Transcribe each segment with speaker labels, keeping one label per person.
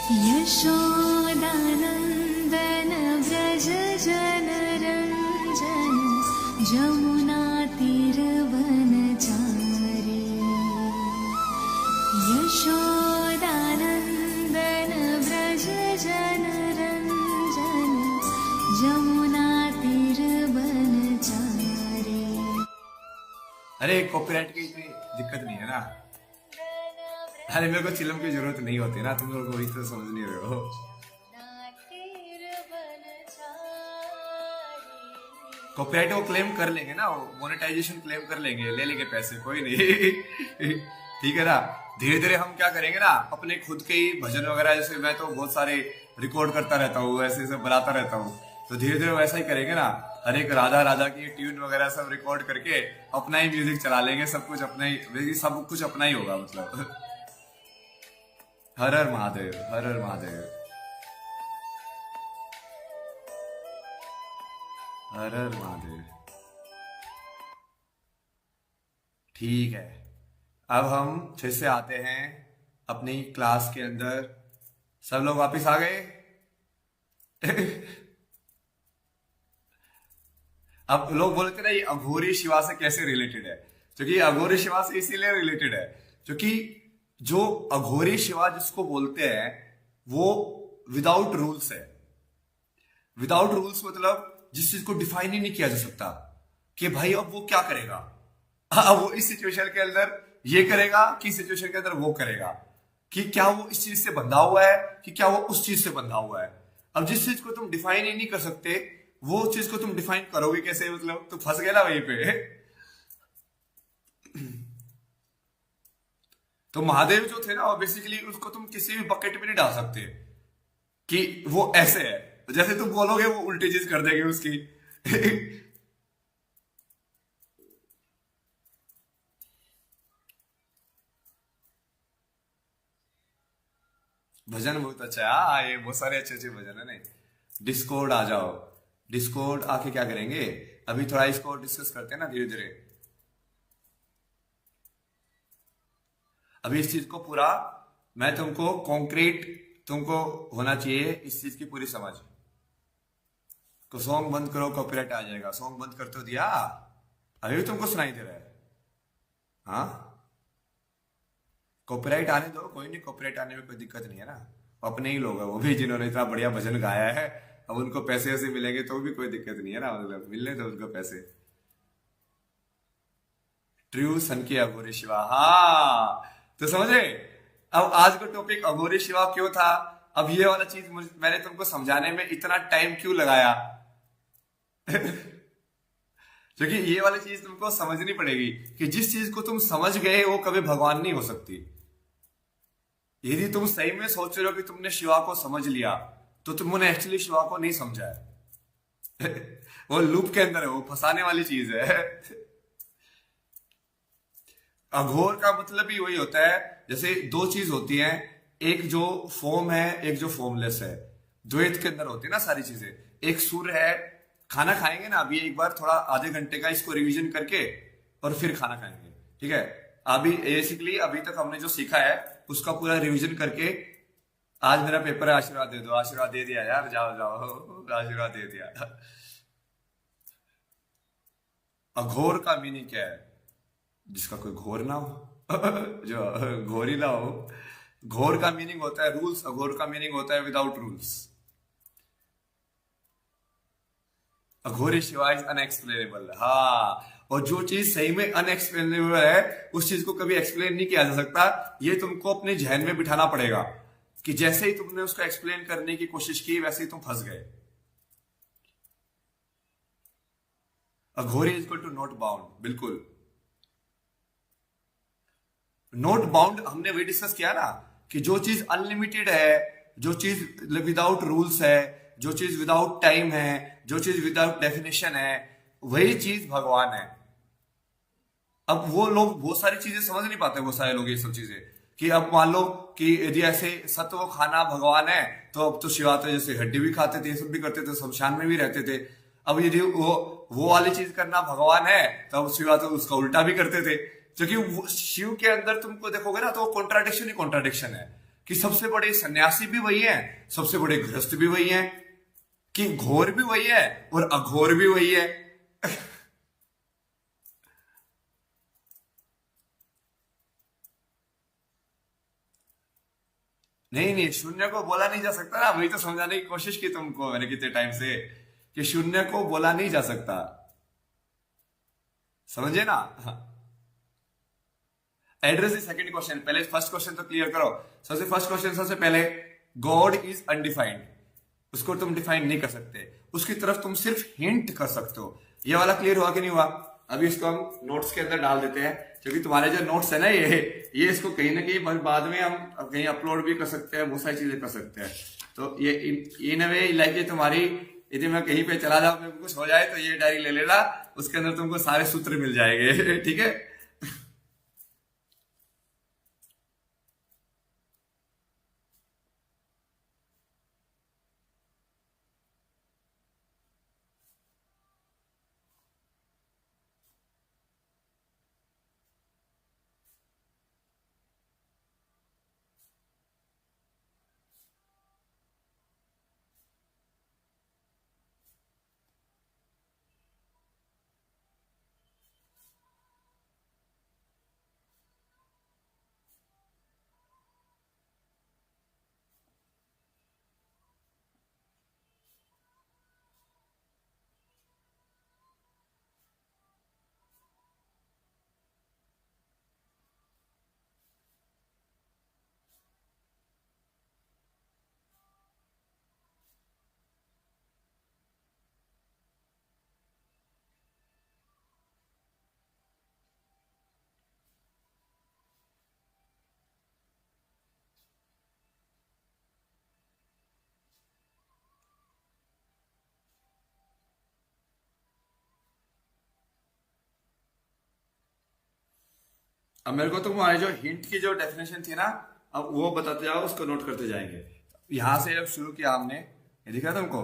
Speaker 1: यशोदानन्दन व्रज जनरञ्जन जमुनातीरवनचारी यशोदानन्दन व्रज जनरञ्जन जमुनातीरवनचारी।
Speaker 2: अरे कॉपीराइट की इतनी दिक्कत नहीं है ना। अरे मेरे को चिलम की जरूरत नहीं होती ना, तुम लोग वही तो समझ नहीं रहे हो। कॉपीराइट वो क्लेम कर लेंगे ना, वो मोनेटाइजेशन क्लेम कर लेंगे, ले लेंगे पैसे, कोई नहीं। ठीक है ना। धीरे धीरे हम क्या करेंगे ना, अपने खुद के ही भजन वगैरह, जैसे मैं तो बहुत सारे रिकॉर्ड करता रहता हूँ, ऐसे ऐसे बनाता रहता हूँ, तो धीरे धीरे वैसा ही करेंगे ना। हर एक राधा राधा की ट्यून वगैरह सब रिकॉर्ड करके अपना ही म्यूजिक चला लेंगे, सब कुछ अपना ही, सब कुछ अपना ही होगा मतलब। हर हर महादेव, हर हर महादेव, हर हर महादेव। ठीक है, अब हम फिर से आते हैं अपनी क्लास के अंदर। सब लोग वापस आ गए? अब लोग बोलते ना ये अघोरी शिवा से कैसे रिलेटेड है, क्योंकि अघोरी शिवा से इसीलिए रिलेटेड है क्योंकि जो अघोरी शिवा जिसको बोलते हैं वो विदाउट रूल्स है। विदाउट रूल्स मतलब जिस चीज को डिफाइन ही नहीं किया जा सकता कि भाई अब वो क्या करेगा, अब वो इस सिचुएशन के अंदर ये करेगा कि सिचुएशन के अंदर वो करेगा, कि क्या वो इस चीज से बंधा हुआ है कि क्या वो उस चीज से बंधा हुआ है। अब जिस चीज को तुम डिफाइन ही नहीं कर सकते वो चीज को तुम डिफाइन करोगे कैसे, मतलब तो फंस गए ना वहीं पे। तो महादेव जो थे ना, वो बेसिकली उसको तुम किसी भी बकेट में नहीं डाल सकते कि वो ऐसे है, जैसे तुम बोलोगे वो उल्टी चीज कर देंगे उसकी। भजन बहुत अच्छा है। हाँ, ये बहुत सारे अच्छे अच्छे भजन है। नहीं, डिस्कॉर्ड आ जाओ। डिस्कॉर्ड आके क्या करेंगे, अभी थोड़ा इसको डिस्कस करते हैं ना धीरे धीरे। अभी इस चीज को पूरा मैं तुमको कॉन्क्रीट, तुमको होना चाहिए इस चीज की पूरी समझ। को सॉन्ग बंद करो, कॉपीराइट आ जाएगा। सॉन्ग बंद कर तो दिया, अभी भी तुमको सुनाई दे रहा है? हाँ, कॉपीराइट आने दो, कोई नहीं, कॉपीराइट आने में कोई दिक्कत नहीं है ना। अपने ही लोग हैं वो भी, जिन्होंने इतना बढ़िया भजन गाया है। अब उनको पैसे ऐसे मिलेंगे तो भी कोई दिक्कत नहीं है ना, मतलब मिलने दो उनको पैसे। ट्रू सन की अघोरी शिवा। हाँ, तो समझे। अब आज का टॉपिक अघोरी शिवा क्यों था। अब ये वाला चीज मैंने तुमको समझाने में इतना टाइम क्यों लगाया। क्योंकि ये वाली चीज तुमको समझनी पड़ेगी कि जिस चीज को तुम समझ गए वो कभी भगवान नहीं हो सकती। यदि तुम सही में सोच रहे हो कि तुमने शिवा को समझ लिया तो तुमने एक्चुअली शिवा को नहीं समझा है। वो लूप के अंदर है, वो फंसाने वाली चीज है। अघोर का मतलब ही वही होता है, जैसे दो चीज होती हैं, एक जो फॉर्म है एक जो फॉर्मलेस है। द्वैत के अंदर होती है ना सारी चीजें। एक सूर्य है, खाना खाएंगे ना अभी, एक बार थोड़ा आधे घंटे का इसको रिवीजन करके और फिर खाना खाएंगे, ठीक है। अभी बेसिकली अभी तक हमने जो सीखा है उसका पूरा रिवीजन करके, आज मेरा पेपर है, आशीर्वाद दे दो। आशीर्वाद दे दिया यार, जाओ जाओ, आशीर्वाद दे दिया। अघोर का मीनिंग क्या है, जिसका कोई घोर ना हो। जो घोरी ना हो। घोर का मीनिंग होता है रूल्स, अघोर का मीनिंग होता है without rules. Aghori Shiva is unexplainable. हाँ, और जो चीज सही में अनएक्सप्लेनेबल है उस चीज को कभी एक्सप्लेन नहीं किया जा सकता। ये तुमको अपने जहन में बिठाना पड़ेगा कि जैसे ही तुमने उसको एक्सप्लेन करने की कोशिश की वैसे ही तुम फंस गए। Aghori is equal to not bound. बिल्कुल, नॉट बाउंड हमने वही डिस्कस किया ना कि जो चीज अनलिमिटेड है, जो चीज विदाउट रूल्स है, जो चीज विदाउट टाइम है, जो चीज विदाउट डेफिनेशन है, वही चीज भगवान है। अब वो लोग बहुत सारी चीजें समझ नहीं पाते, वो सारे लोग ये सब चीजें, कि अब मान लो कि यदि ऐसे सत्व खाना भगवान है तो अब तो शिवा तो जैसे हड्डी भी खाते थे, ये सब भी करते थे, शमशान में भी रहते थे। अब यदि वो वाली चीज करना भगवान है तो अब शिवा तो उसका उल्टा भी करते थे। क्योंकि शिव के अंदर तुमको देखोगे ना तो कॉन्ट्राडिक्शन ही कॉन्ट्राडिक्शन है। कि सबसे बड़े सन्यासी भी वही है, सबसे बड़े गृहस्थ भी वही है, कि घोर भी वही है और अघोर भी वही है। नहीं नहीं, शून्य को बोला नहीं जा सकता ना, वही तो समझाने की कोशिश की तुमको मैंने कितने टाइम से, कि शून्य को बोला नहीं जा सकता, समझे ना। एड्रेस द सेकंड क्वेश्चन, पहले फर्स्ट क्वेश्चन तो क्लियर करो। सबसे फर्स्ट क्वेश्चन, सबसे पहले गॉड इज अनडिफाइंड, उसको तुम डिफाइन नहीं कर सकते, उसकी तरफ तुम सिर्फ हिंट कर सकते हो। ये वाला क्लियर हुआ कि नहीं हुआ? अभी इसको हम नोट्स के अंदर डाल देते हैं, क्योंकि तुम्हारे जो नोट्स है ना ये इसको कहीं ना कहीं बाद में हम कहीं अपलोड भी कर सकते हैं, बहुत सारी चीजें कर सकते हैं। तो ये इन वे लाइक ये तुम्हारी, यदि मैं कहीं पे चला जाऊं, मेरे को कुछ हो जाए तो ये डायरी ले लेना, उसके अंदर तुमको सारे सूत्र मिल जाएंगे। ठीक है। अब मेरे को तुम्हारे जो हिंट की जो डेफिनेशन थी ना, अब वो बताते जाओ, उसको नोट करते जाएंगे। यहां से जब शुरू किया हमने, ये दिख रहा है तुमको?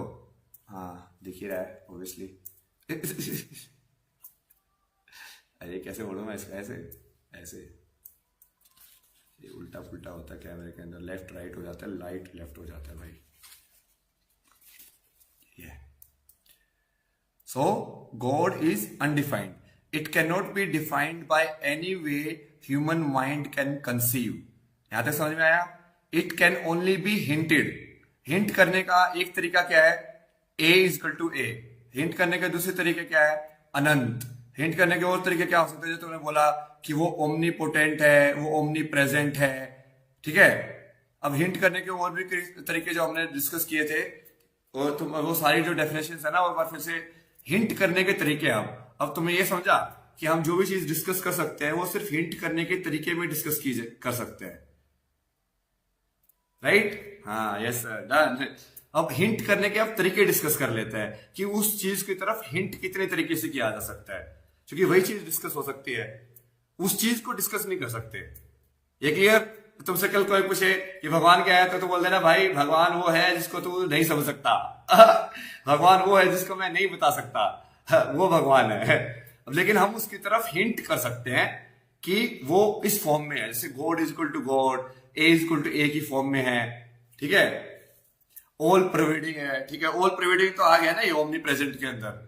Speaker 2: हाँ दिख ही रहा है ऑब्वियसली। अरे कैसे बोलूं मैं इसका, ऐसे ऐसे, ये उल्टा पुल्टा होता है कैमरे के अंदर, लेफ्ट राइट हो जाता है, लाइट लेफ्ट हो जाता है भाई। ये so God is undefined, it can not be defined by any way human mind can conceive. यहां तक समझ में आया? It can only be hinted. Hint करने का एक तरीका क्या है? A is equal to A. Hint करने के दूसरे तरीके क्या है? अनंत। हिंट करने के और तरीके क्या हो सकते हैं? जो तुमने बोला कि वो ओमनी पोटेंट है, वो ओमनी प्रेजेंट है, ठीक है। अब हिंट करने के और भी तरीके जो हमने डिस्कस किए थे, और तुम वो सारी जो डेफिनेशन है ना, वो एक बार फिर से हिंट करने के तरीके। अब तुम्हें ये समझा कि हम जो भी चीज डिस्कस कर सकते हैं वो सिर्फ हिंट करने के तरीके में डिस्कस कर सकते हैं, राइट? हाँ, यस सर, डन। अब हिंट करने के अब तरीके डिस्कस कर लेते हैं कि उस चीज की तरफ हिंट कितने तरीके से किया जा सकता है, क्योंकि वही चीज डिस्कस हो सकती है, उस चीज को डिस्कस नहीं कर सकते। ये क्लियर? तुमसे कल कोई पूछे कि भगवान क्या है, तो बोल देना भाई भगवान वो है जिसको तू नहीं समझ सकता। भगवान वो है जिसको मैं नहीं बता सकता, वो भगवान है। लेकिन हम उसकी तरफ हिंट कर सकते हैं कि वो इस फॉर्म में है, जैसे God is equal to God, A is equal to A की फॉर्म में है, ठीक है। ऑल प्रिवेडिंग है, ठीक है। ऑल प्रिवेडिंग तो आ गया ना ये ओमनी प्रेजेंट के अंदर।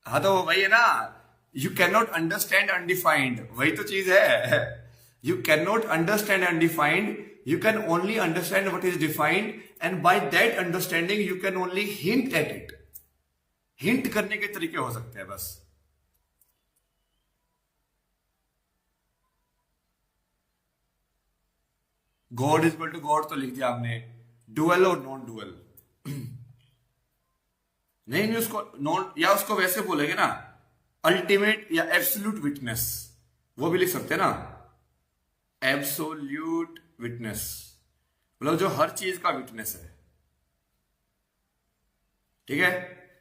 Speaker 2: हाँ तो वही है ना, you can not understand undefined, वही तो चीज है। You can not understand undefined, you can only understand what is defined, and by that understanding you can only hint at it. Hint करने के तरीके हो सकते हैं बस। God is equal to god तो लिख दिया आपने, डुअल और नॉन डुअल नहीं, उसको नॉन, या उसको वैसे बोलेंगे ना, अल्टीमेट या एब्सोल्यूट विटनेस, वो भी लिख सकते हैं ना, एब्सोल्यूट विटनेस, मतलब जो हर चीज का विटनेस है, ठीक है।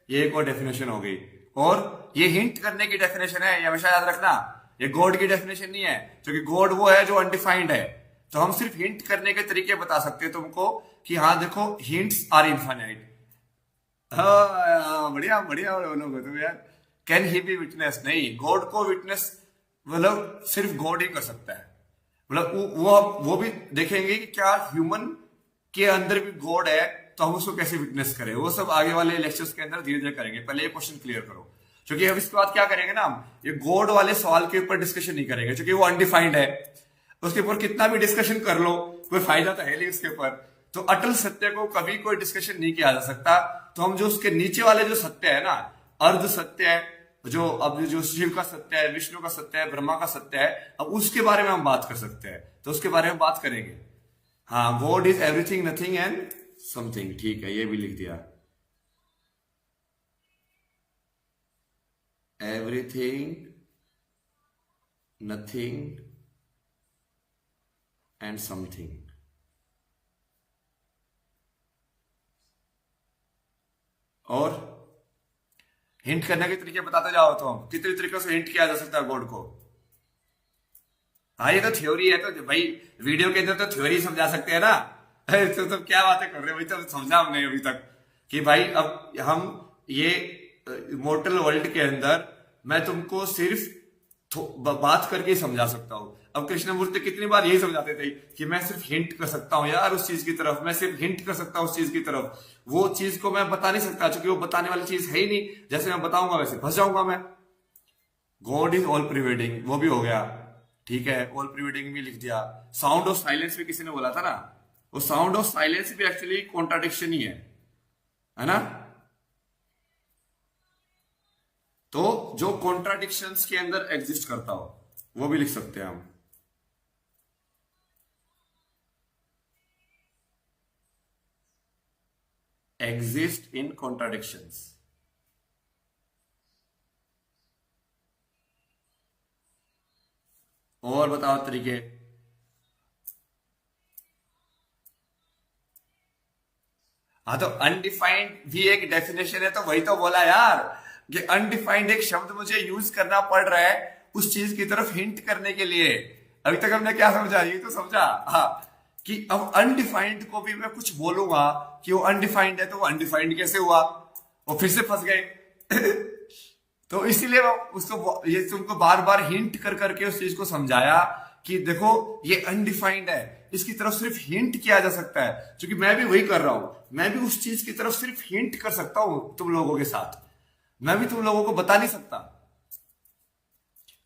Speaker 2: ये एक और डेफिनेशन हो गई, और ये हिंट करने की डेफिनेशन है, ये हमेशा याद रखना, ये गॉड की डेफिनेशन नहीं है, क्योंकि गॉड वो है जो अनडिफाइंड है। तो हम सिर्फ हिंट करने के तरीके बता सकते हैं तुमको कि हाँ देखो, हिंट्स आर इनफाइनाइट, हाँ बढ़िया बढ़िया दोनों को तुम यार। कैन ही बी विटनेस, नहीं, गॉड को विटनेस मतलब सिर्फ गॉड ही कर सकता है। मतलब वो भी देखेंगे कि क्या ह्यूमन के अंदर भी गॉड है, तो हम उसको कैसे विटनेस करें, वो सब आगे वाले लेक्चर्स के अंदर धीरे धीरे करेंगे। पहले ये क्वेश्चन क्लियर करो, क्योंकि अब इसके बाद क्या करेंगे ना, हम ये गॉड वाले सवाल के ऊपर डिस्कशन नहीं करेंगे, क्योंकि वो अनडिफाइंड है। उसके ऊपर कितना भी डिस्कशन कर लो कोई फायदा तो है नहीं उसके ऊपर। तो अटल सत्य को कभी कोई डिस्कशन नहीं किया जा सकता। तो हम जो उसके नीचे वाले जो सत्य है ना, अर्ध सत्य है, जो अब जो शिव का सत्य है, विष्णु का सत्य है, ब्रह्मा का सत्य है, अब उसके बारे में हम बात कर सकते हैं, तो उसके बारे में बात करेंगे। हाँ, God is everything nothing and something, ठीक है, ये भी लिख दिया। Everything nothing and something. और हिंट करने के तरीके बताते जाओ, तो हम कितने तरीकों से हिंट किया जा सकता है गॉड को। हाँ, ये तो थ्योरी है, तो भाई वीडियो के अंदर तो थ्योरी समझा सकते हैं ना। तो क्या बातें कर रहे हो भाई, तो समझा हमने अभी तक कि भाई अब हम ये मोर्टल वर्ल्ड के अंदर मैं तुमको सिर्फ बात करके ही समझा सकता हूँ। अब कृष्णमूर्ति कितनी बार यही समझाते थे कि मैं सिर्फ हिंट कर सकता हूँ यार उस चीज की तरफ, मैं सिर्फ हिंट कर सकता हूँ उस चीज की तरफ, वो चीज को मैं बता नहीं सकता, क्योंकि वो बताने वाली चीज है ही नहीं। जैसे मैं बताऊंगा वैसे फंस जाऊंगा मैं। गॉड इज ऑल प्रिवेडिंग, वो भी हो गया, ठीक है, ऑल प्रिवेडिंग भी लिख दिया। साउंड ऑफ साइलेंस भी किसी ने बोला था ना, वो साउंड ऑफ साइलेंस भी एक्चुअली कॉन्ट्राडिक्शन ही है ना। तो जो कॉन्ट्राडिक्शंस के अंदर एग्जिस्ट करता हो वो भी लिख सकते हैं हम। Exist in contradictions. और बताओ तरीके। हाँ, तो अनडिफाइंड भी एक डेफिनेशन है, तो वही तो बोला यार कि अनडिफाइंड एक शब्द मुझे यूज करना पड़ रहा है उस चीज की तरफ हिंट करने के लिए। अभी तक हमने क्या समझा, ये तो समझा हाँ, कि अब अनडिफाइंड को भी मैं कुछ बोलूंगा कि वो अनडिफाइंड है, तो वो अनडिफाइंड कैसे हुआ, वो फिर से फंस गए। तो इसीलिए उसको ये तुमको बार बार हिंट कर करके उस चीज को समझाया कि देखो ये अनडिफाइंड है, इसकी तरफ सिर्फ हिंट किया जा सकता है, क्योंकि मैं भी वही कर रहा हूं, मैं भी उस चीज की तरफ सिर्फ हिंट कर सकता हूं तुम लोगों के साथ, मैं भी तुम लोगों को बता नहीं सकता।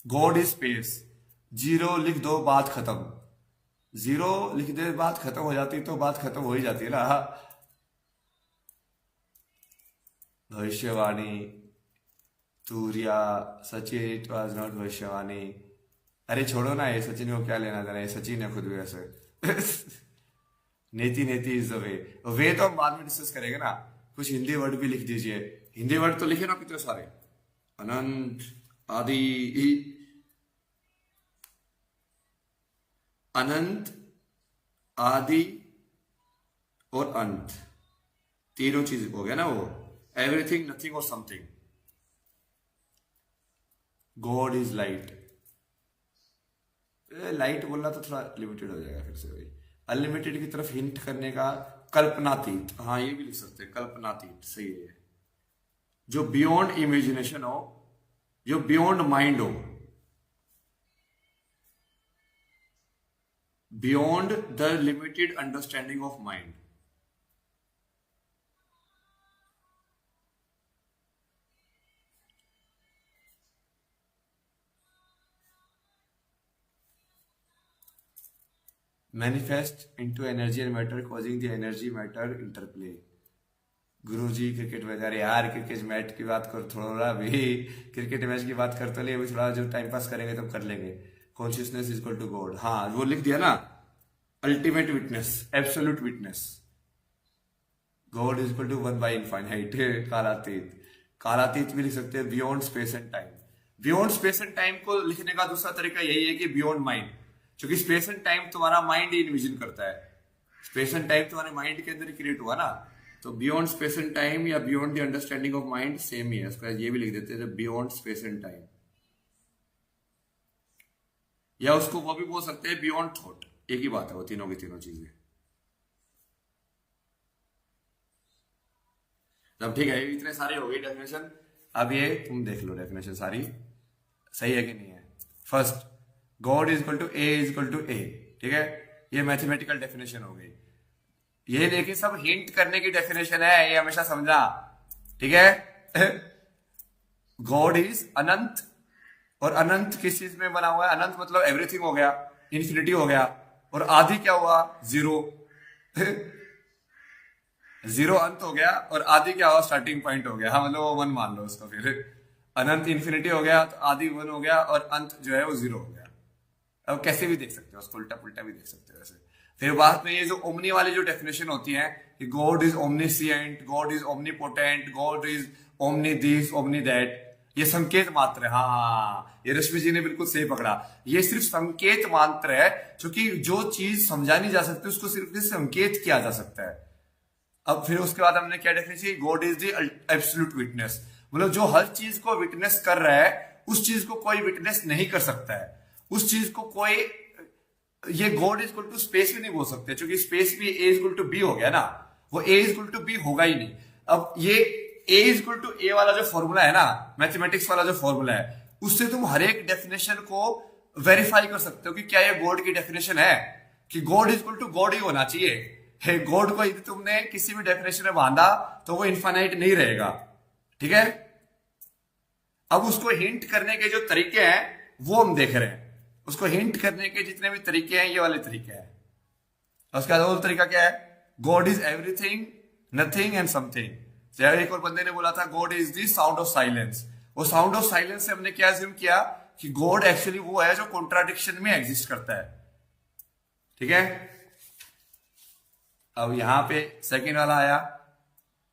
Speaker 2: गॉड इज स्पेस, जीरो लिख दो बात खत्म, जीरो लिख दे बात खत्म हो जाती, तो बात खत्म हो ही जाती है ना। भविष्यवाणी, तूर्या, सचिन इट वॉज नॉट भविष्यवाणी। अरे छोड़ो ना, ये सचिन को क्या लेना देना, ये सचिन है खुद भी ऐसे। नेति नेति इज द वे तो हम बाद में डिस्कस करेंगे ना। कुछ हिंदी वर्ड भी लिख दीजिए, हिंदी वर्ड तो लिखे ना कितने सारे, अनंत, आदि, अनंत, आदि और अंत, तीनों चीज हो गया ना वो, एवरीथिंग नथिंग और something. God is light, light बोलना तो थोड़ा लिमिटेड हो जाएगा फिर से भाई, अनलिमिटेड की तरफ हिंट करने का, कल्पनातीत, हाँ ये भी लिख सकते हैं, कल्पनातीत सही है, जो बियॉन्ड इमेजिनेशन हो, जो बियॉन्ड माइंड हो, beyond the limited understanding of mind. Manifest into energy and matter causing the energy matter interplay. Guru ji cricket match, अरे यार क्रिकेट मैच की बात कर, थोड़ा भी क्रिकेट मैच की बात करते लिए थोड़ा जो टाइम पास करेंगे तब कर लेंगे। Consciousness is equal to God, हाँ वो लिख दिया ना, ultimate witness, absolute witness, God is equal to one by infinite. कालातीत, कालातीत भी लिख सकते हैं, beyond space and time. Beyond space and time को लिखने का दूसरा तरीका यही है कि बियॉन्ड माइंड, क्योंकि स्पेस एंड टाइम तुम्हारा माइंड ही इन्विजन करता है, स्पेस एंड टाइम तुम्हारे माइंड के अंदर क्रिएट हुआ ना, तो बियॉन्ड स्पेस एंड टाइम या beyond the understanding of mind same ही है, उसका ये भी लिख देते हैं बियॉन्ड स्पेस एंड टाइम, या उसको वो भी बोल सकते हैं बियॉन्ड थॉट, एक ही बात है वो तीनों की तीनों चीजें। तब ठीक है, इतने सारे हो गई डेफिनेशन। अब ये तुम देख लो डेफिनेशन सारी सही है कि नहीं है। First, God is equal to A is equal to A, ठीक है, ये मैथमेटिकल डेफिनेशन हो गई। ये देखिए सब हिंट करने की डेफिनेशन है, ये हमेशा समझना, ठीक है। गॉड इज अनंत, और अनंत किस चीज में बना हुआ है? अनंत मतलब एवरीथिंग हो गया, इन्फिनिटी हो गया, और आदि क्या हुआ? जीरो। जीरो अंत हो गया, और आदि क्या हुआ? स्टार्टिंग पॉइंट हो गया। हाँ, मतलब वो वन मान लो उसको। फिर अनंत इन्फिनिटी हो गया, तो आदि वन हो गया, और अंत जो है वो जीरो हो गया। अब कैसे भी देख सकते हो उसको, उल्टा पुल्टा भी देख सकते हो ऐसे। फिर बाद में ये जो ओमनी वाली जो डेफिनेशन होती है कि God is omniscient, God is omnipotent, God is omni this omni that, ये संकेत मात्र है। हाँ, ये रश्मि जी ने बिल्कुल सही पकड़ा, ये सिर्फ संकेत मात्र है, क्योंकि जो चीज समझा नहीं जा सकती उसको सिर्फ संकेत किया जा सकता है। अब फिर उसके बाद हमने क्या definition? God is the absolute witness, मतलब जो हर चीज को विटनेस कर रहा है, उस चीज को कोई विटनेस नहीं कर सकता है। उस चीज को कोई, ये god is equal to space भी नहीं बोल सकते, क्योंकि स्पेस भी A is equal to B हो गया ना, वो A is equal to B होगा ही नहीं। अब ये A is equal to A वाला जो फॉर्मूला है ना, मैथमेटिक्स वाला जो फॉर्मूला है, उससे तुम हर एक डेफिनेशन को वेरीफाई कर सकते हो कि क्या ये गॉड की डेफिनेशन है, कि God is equal to God ही होना चाहिए। है गॉड को यदि तुमने किसी भी डेफिनेशन में बांधा तो वो इनफाइनाइट नहीं रहेगा, ठीक है। अब उसको हिंट करने के जो तरीके हैं वो हम देख रहे हैं। उसको हिंट करने के जितने भी तरीके हैं, ये वाले तरीके हैं। उसका और तरीका क्या है? God is everything, nothing and something. एक और बंदे ने बोला था God is the sound of silence. वो साउंड ऑफ साइलेंस से हमने क्या अज्यूम किया कि गॉड एक्चुअली वो है जो कॉन्ट्राडिक्शन में एग्जिस्ट करता है, ठीक है। अब यहां पे सेकेंड वाला आया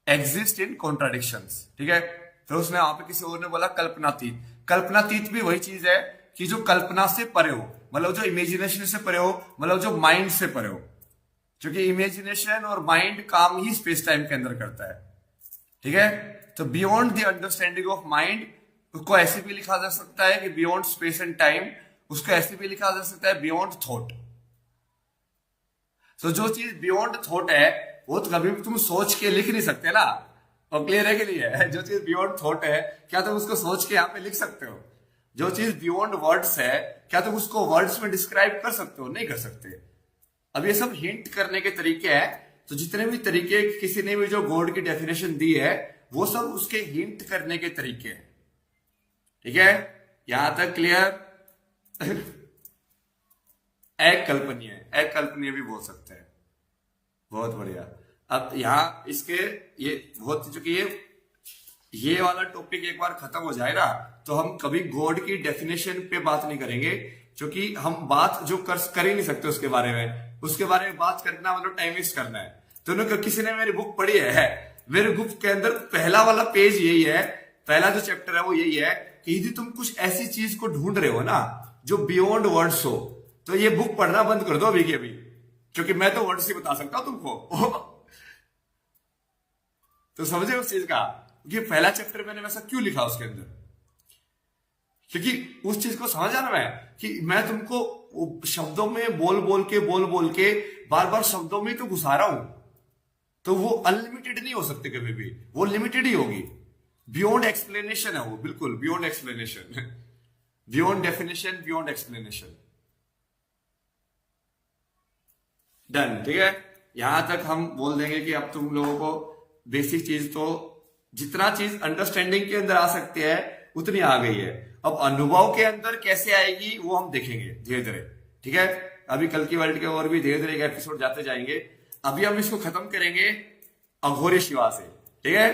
Speaker 2: एग्जिस्ट इन कॉन्ट्राडिक्शंस, ठीक है। फिर उसने वहां पे किसी और ने बोला कल्पनातीत। कल्पनातीत भी वही चीज है कि जो कल्पना से परे हो, मतलब जो इमेजिनेशन से परे हो, मतलब जो माइंड से परे हो, क्योंकि इमेजिनेशन और माइंड काम ही स्पेस टाइम के अंदर करता है, ठीक है। तो beyond the understanding of mind, उसको ऐसे भी लिखा जा सकता है कि बियॉन्ड स्पेस एंड टाइम, उसको ऐसे भी लिखा जा सकता है बियॉन्ड थॉट। तो जो चीज बियॉन्ड थॉट है वो तो कभी भी तुम सोच के लिख नहीं सकते ना, और क्लियर है कि नहीं है? जो चीज बियॉन्ड थॉट है, क्या तुम उसको सोच के यहाँ पे लिख सकते हो? जो चीज बियॉन्ड वर्ड्स है, क्या तुम उसको वर्ड्स में डिस्क्राइब कर सकते हो? नहीं कर सकते। अब ये सब हिंट करने के तरीके हैं। तो जितने भी तरीके किसी ने भी जो गॉड की डेफिनेशन दी है, वो सब उसके हिंट करने के तरीके हैं, ठीक है। यहां तक क्लियर? अकल्पनीय भी बोल सकते हैं, बहुत बढ़िया। अब यहां इसके ये बहुत, चूंकि ये वाला टॉपिक एक बार खत्म हो जाए ना, तो हम कभी गॉड की डेफिनेशन पे बात नहीं करेंगे, क्योंकि हम बात जो कर ही नहीं सकते उसके बारे में। उसके बारे में बात करना मतलब टाइम वेस्ट करना है। तो किसी ने मेरी बुक पढ़ी है, मेरे बुक के अंदर पहला वाला पेज यही है, पहला जो चैप्टर है वो यही है कि यदि तुम कुछ ऐसी चीज को ढूंढ रहे हो ना जो बियॉन्ड वर्ड्स हो, तो ये बुक पढ़ना बंद कर दो अभी के अभी, क्योंकि मैं तो वर्ड्स ही बता सकता हूं तुमको। तो समझे उस चीज का कि पहला चैप्टर मैंने वैसा क्यों लिखा उसके अंदर, क्योंकि उस चीज को समझ आना मैं कि मैं तुमको शब्दों में बोल बोल के बार बार शब्दों में तो घुसा रहा हूं, तो वो अनलिमिटेड नहीं हो सकते कभी भी, वो लिमिटेड ही होगी। बियॉन्ड एक्सप्लेनेशन है वो, बिल्कुल beyond explanation, beyond definition, beyond explanation. Done, ठीक है। यहां तक हम बोल देंगे कि अब तुम लोगों को बेसिक चीज तो जितना चीज अंडरस्टैंडिंग के अंदर आ सकती है उतनी आ गई है। अब अनुभव के अंदर कैसे आएगी वो हम देखेंगे धीरे धीरे, ठीक है। अभी कल की वर्ल्ड के और भी धीरे धीरे एपिसोड जाते जाएंगे। अभी हम इसको खत्म करेंगे अघोरी शिवा से, ठीक है।